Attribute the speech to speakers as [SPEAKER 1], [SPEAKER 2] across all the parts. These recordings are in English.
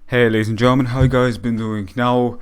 [SPEAKER 1] Hey ladies and gentlemen, how you guys been doing? Now,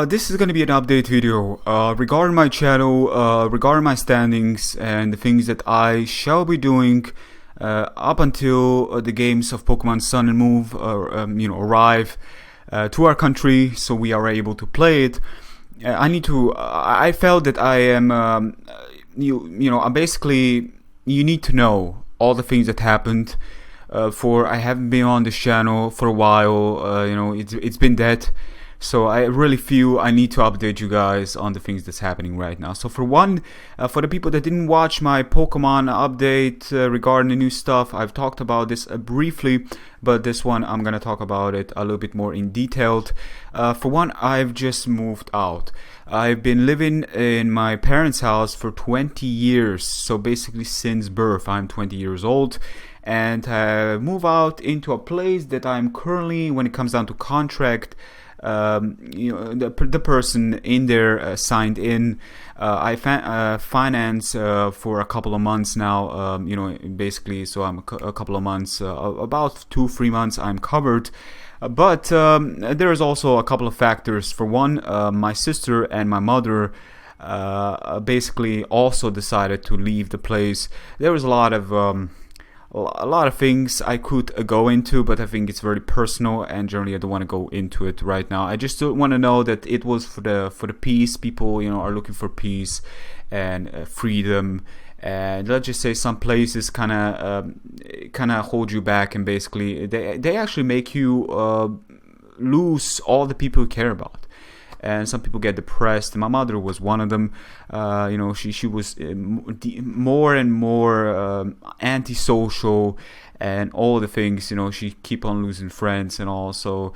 [SPEAKER 1] this is gonna be an update video regarding my channel, regarding my standings and the things that I shall be doing up until the games of Pokemon Sun and Moon, arrive to our country, so we are able to play it. I felt that I am, I'm basically. You need to know all the things that happened. For I haven't been on this channel for a while. It's been dead, so I really feel I need to update you guys on the things that's happening right now. So for one, for the people that didn't watch my Pokemon update regarding the new stuff, I've talked about this briefly, but this one I'm gonna talk about it a little bit more in detailed. For one, I've just moved out. I've been living in my parents' house for 20 years, so basically since birth. I'm 20 years old, and move out into a place that I'm currently, when it comes down to contract, the person in there signed in. I finance for a couple of months now. Basically, so I'm a couple of months, about 2-3 months, I'm covered. But there is also a couple of factors. For one, my sister and my mother basically also decided to leave the place. There was a lot of things I could go into, but I think it's very personal, and generally I don't want to go into it right now. I just want to know that it was for the peace. People, are looking for peace and freedom. And let's just say some places kind of hold you back, and basically they actually make you lose all the people you care about. And some people get depressed. My mother was one of them. She was more and more antisocial, and all the things. She keep on losing friends, and also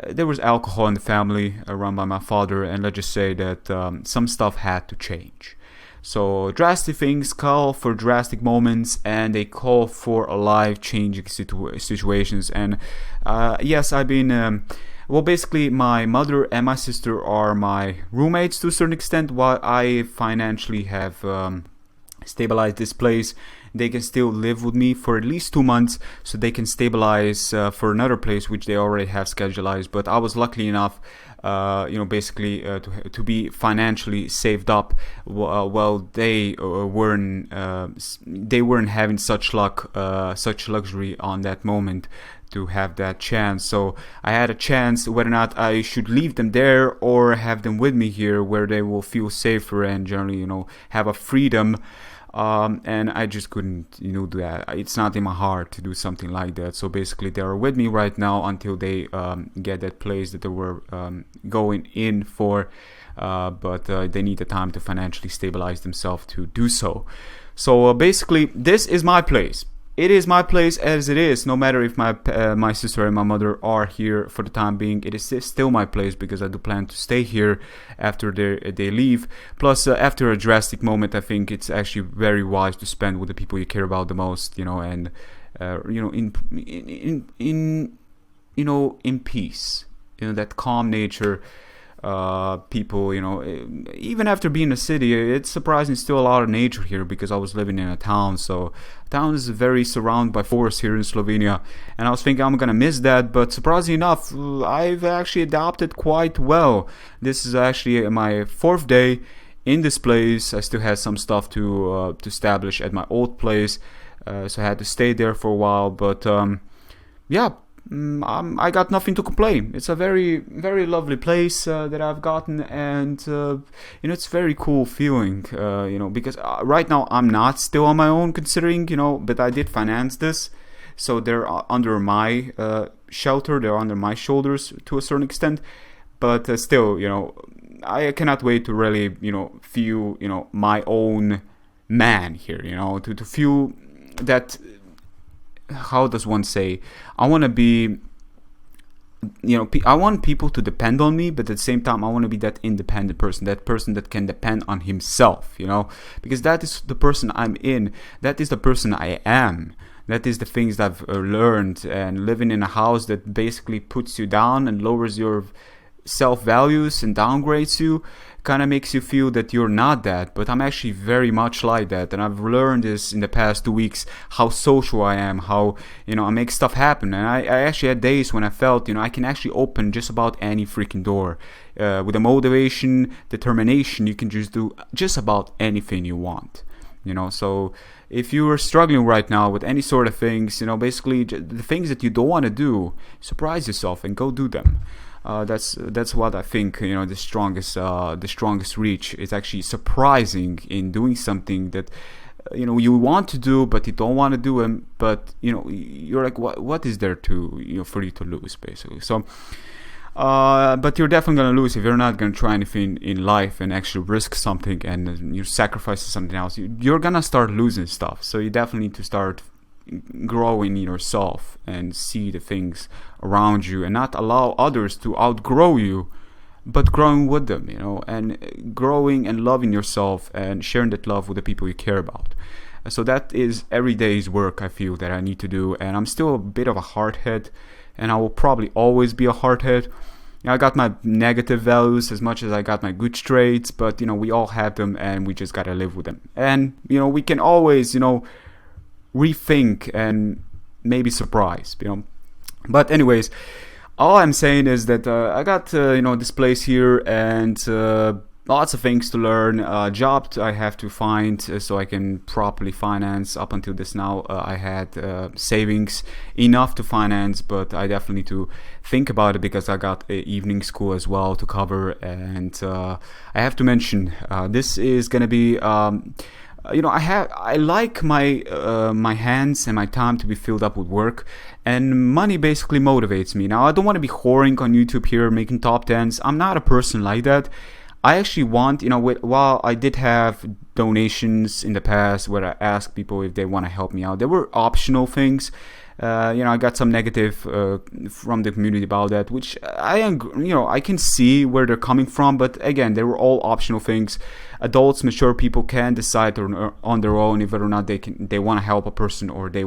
[SPEAKER 1] there was alcohol in the family run by my father. And let's just say that some stuff had to change. So drastic things call for drastic moments, and they call for a life-changing situations. And yes, I've been. Basically, my mother and my sister are my roommates to a certain extent. While I financially have stabilized this place, they can still live with me for at least 2 months, so they can stabilize for another place which they already have scheduled. But I was lucky enough, to be financially saved up. Well, they weren't having such luck, such luxury on that moment to have that chance. So I had a chance whether or not I should leave them there or have them with me here, where they will feel safer and generally, have a freedom. And I just couldn't, do that. It's not in my heart to do something like that. So basically, they are with me right now until they get that place that they were going in for. But they need the time to financially stabilize themselves to do so. So basically, this is my place. It is my place as it is. No matter if my sister and my mother are here for the time being, it is still my place, because I do plan to stay here after they leave. Plus, after a drastic moment, I think it's actually very wise to spend with the people you care about the most, and in peace, that calm nature. People, even after being in a city, it's surprising still a lot of nature here, because I was living in a town. So town is very surrounded by forests here in Slovenia, and I was thinking I'm gonna miss that, but surprisingly enough, I've actually adapted quite well. This is actually my 4th day in this place. I still had some stuff to establish at my old place, so I had to stay there for a while, but I got nothing to complain. It's a very, very lovely place that I've gotten, and it's very cool feeling, because right now I'm not still on my own, considering, but I did finance this, so they're under my shelter, they're under my shoulders to a certain extent, but still, I cannot wait to really, feel, my own man here, to feel that. How does one say? I want to be, I want people to depend on me, but at the same time, I want to be that independent person, that person that can depend on himself, because that is the person I'm in. That is the person I am. That is the things that I've learned. And living in a house that basically puts you down and lowers your self-values and downgrades you kind of makes you feel that you're not that, but I'm actually very much like that. And I've learned this in the past 2 weeks, how social I am, how, I make stuff happen. And I actually had days when I felt, I can actually open just about any freaking door. With the motivation, determination, you can just do just about anything you want. So if you are struggling right now with any sort of things, basically the things that you don't want to do, surprise yourself and go do them. That's what I think, the strongest reach is actually surprising in doing something that you want to do but you don't want to do them, but you're like, what is there to for you to lose, basically. So but you're definitely going to lose if you're not going to try anything in life and actually risk something and you sacrifice something else. You're going to start losing stuff. So you definitely need to start growing yourself and see the things around you and not allow others to outgrow you, but growing with them, and growing and loving yourself and sharing that love with the people you care about. So that is every day's work I feel that I need to do. And I'm still a bit of a hardhead, and I will probably always be a hardhead. I got my negative values as much as I got my good traits, but we all have them and we just gotta live with them. And we can always rethink and maybe surprise, But anyways, all I'm saying is that I got this place here and lots of things to learn. Job I have to find so I can properly finance. Up until this now, I had savings enough to finance, but I definitely need to think about it because I got a evening school as well to cover. And I have to mention this is gonna be. I like my hands and my time to be filled up with work, and money basically motivates me. Now I don't want to be whoring on YouTube here, making top 10s. I'm not a person like that. I actually want, while I did have donations in the past where I asked people if they want to help me out, they were optional things. I got some negative from the community about that, which I can see where they're coming from. But again, they were all optional things. Adults, mature people can decide on their own if whether or not they want to help a person or they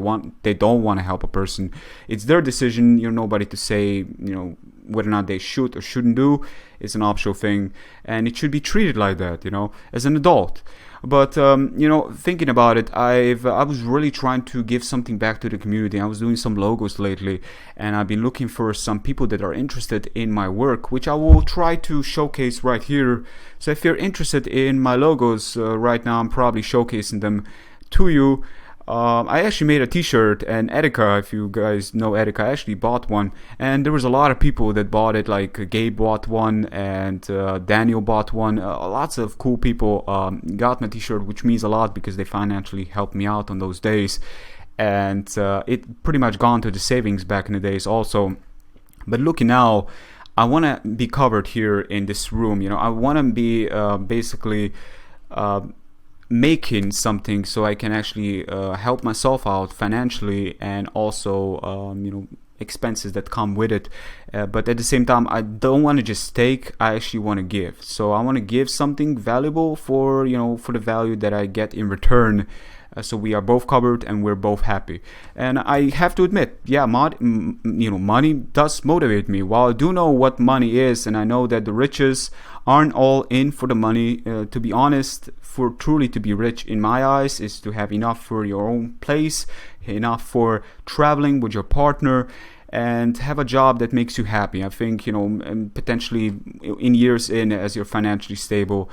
[SPEAKER 1] don't want to help a person. It's their decision. You're nobody to say whether or not they should or shouldn't do. It's an optional thing, and it should be treated like that. As an adult. But thinking about it, I was really trying to give something back to the community. I was doing some logos lately, and I've been looking for some people that are interested in my work, which I will try to showcase right here. So if you're interested in my logos right now, I'm probably showcasing them to you. I actually made a t-shirt, and Etika, if you guys know Etika, I actually bought one, and there was a lot of people that bought it, like Gabe bought one, and Daniel bought one. Lots of cool people got my t-shirt, which means a lot because they financially helped me out on those days, and it pretty much gone to the savings back in the days also. But looking now, I want to be covered here in this room. I want to be basically making something so I can actually help myself out financially, and also expenses that come with it, but at the same time I don't want to just take, I actually want to give. So I want to give something valuable for for the value that I get in return, so we are both covered and we're both happy. And I have to admit, money does motivate me. While I do know what money is, and I know that the riches aren't all in for the money. To be honest, for truly to be rich in my eyes is to have enough for your own place, enough for traveling with your partner, and have a job that makes you happy. I think, and potentially in years in, as you're financially stable,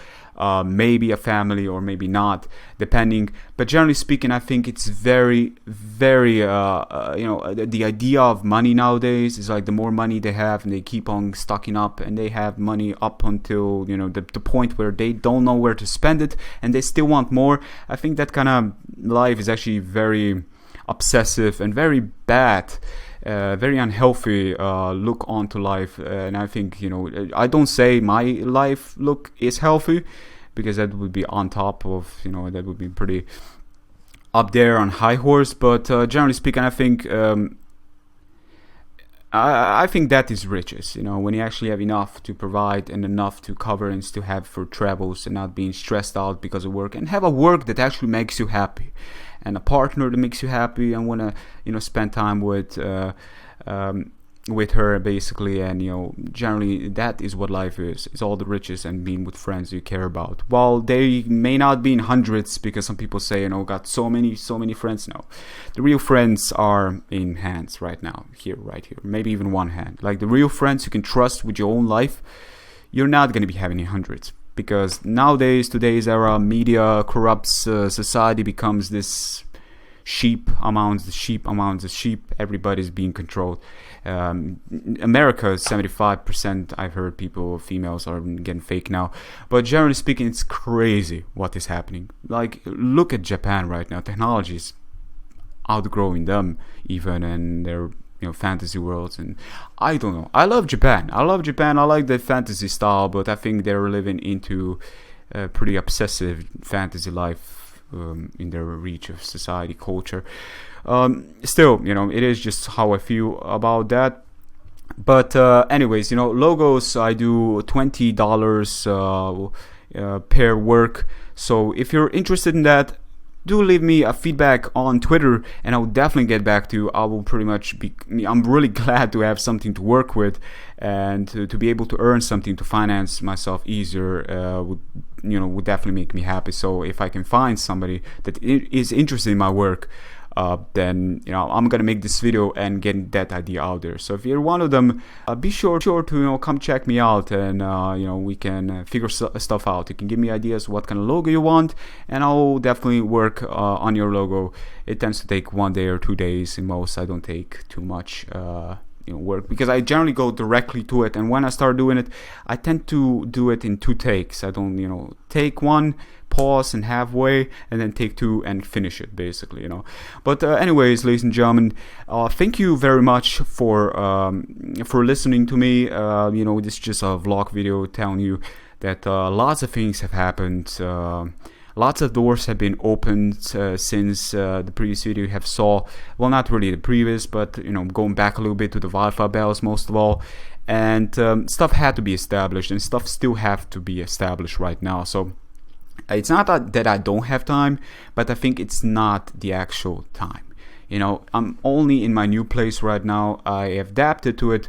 [SPEAKER 1] maybe a family or maybe not, depending. But generally speaking, I think it's very, very, the idea of money nowadays is like the more money they have and they keep on stocking up, and they have money up until, the point where they don't know where to spend it and they still want more. I think that kind of life is actually very obsessive and very bad. Very unhealthy look onto life, and I think I don't say my life look is healthy, because that would be on top of that would be pretty up there on high horse. But generally speaking, I think I think that is riches. When you actually have enough to provide and enough to cover and still have for travels and not being stressed out because of work, and have a work that actually makes you happy, and a partner that makes you happy and want to spend time with. with her basically, and generally that is what life is. It's all the riches and being with friends you care about. While they may not be in hundreds, because some people say, got so many friends. No, the real friends are in hands right now, right here, maybe even one hand. Like the real friends you can trust with your own life, you're not going to be having in hundreds, because nowadays, today's era, media corrupts, society becomes this sheep amounts of sheep. Everybody's being controlled. America, 75%, I've heard females are getting fake now, but generally speaking, it's crazy what is happening. Like, look at Japan right now. Technology is outgrowing them even, and their fantasy worlds. And I don't know, I love Japan. I like the fantasy style, but I think they're living into a pretty obsessive fantasy life in their reach of society, culture. Still, it is just how I feel about that. But anyways, logos, I do $20 per work. So if you're interested in that, do leave me a feedback on Twitter, and I will definitely get back to you. I will pretty much I'm really glad to have something to work with, and to be able to earn something to finance myself easier would definitely make me happy. So if I can find somebody that is interested in my work, then I'm gonna make this video and get that idea out there. So if you're one of them, be sure to come check me out, and we can figure stuff out. You can give me ideas what kind of logo you want, and I'll definitely work on your logo. It tends to take 1 day or 2 days in most. I don't take too much work, because I generally go directly to it, and when I start doing it, I tend to do it in 2 takes. I don't take one, pause and halfway, and then take 2 and finish it, basically. But anyways, ladies and gentlemen, thank you very much for listening to me. This is just a vlog video telling you that lots of things have happened. Lots of doors have been opened since the previous video you have saw. Well, not really the previous, but going back a little bit to the Wi-Fi bells most of all. And stuff had to be established, and stuff still have to be established right now. So it's not that I don't have time, but I think it's not the actual time. I'm only in my new place right now. I have adapted to it,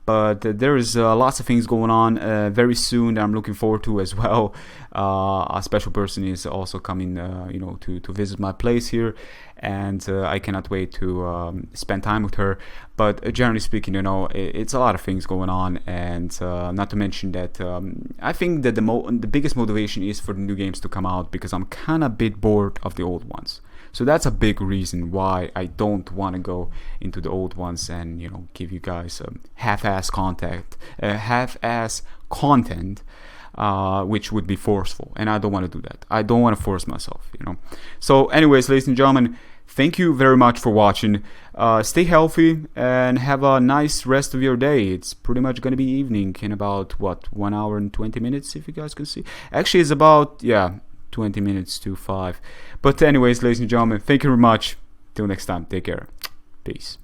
[SPEAKER 1] but there is lots of things going on very soon that I'm looking forward to as well. A special person is also coming, to visit my place here, and I cannot wait to spend time with her. But generally speaking, it's a lot of things going on, and not to mention that I think that the biggest motivation is for the new games to come out, because I'm kind of a bit bored of the old ones. So that's a big reason why I don't want to go into the old ones and give you guys half-ass content, which would be forceful, and I don't want to do that. I don't want to force myself. So, anyways, ladies and gentlemen, thank you very much for watching. Stay healthy and have a nice rest of your day. It's pretty much gonna be evening in about 1 hour and 20 minutes, if you guys can see. Actually, it's about 20 minutes to 5. But anyways, ladies and gentlemen, thank you very much. Till next time, take care. Peace.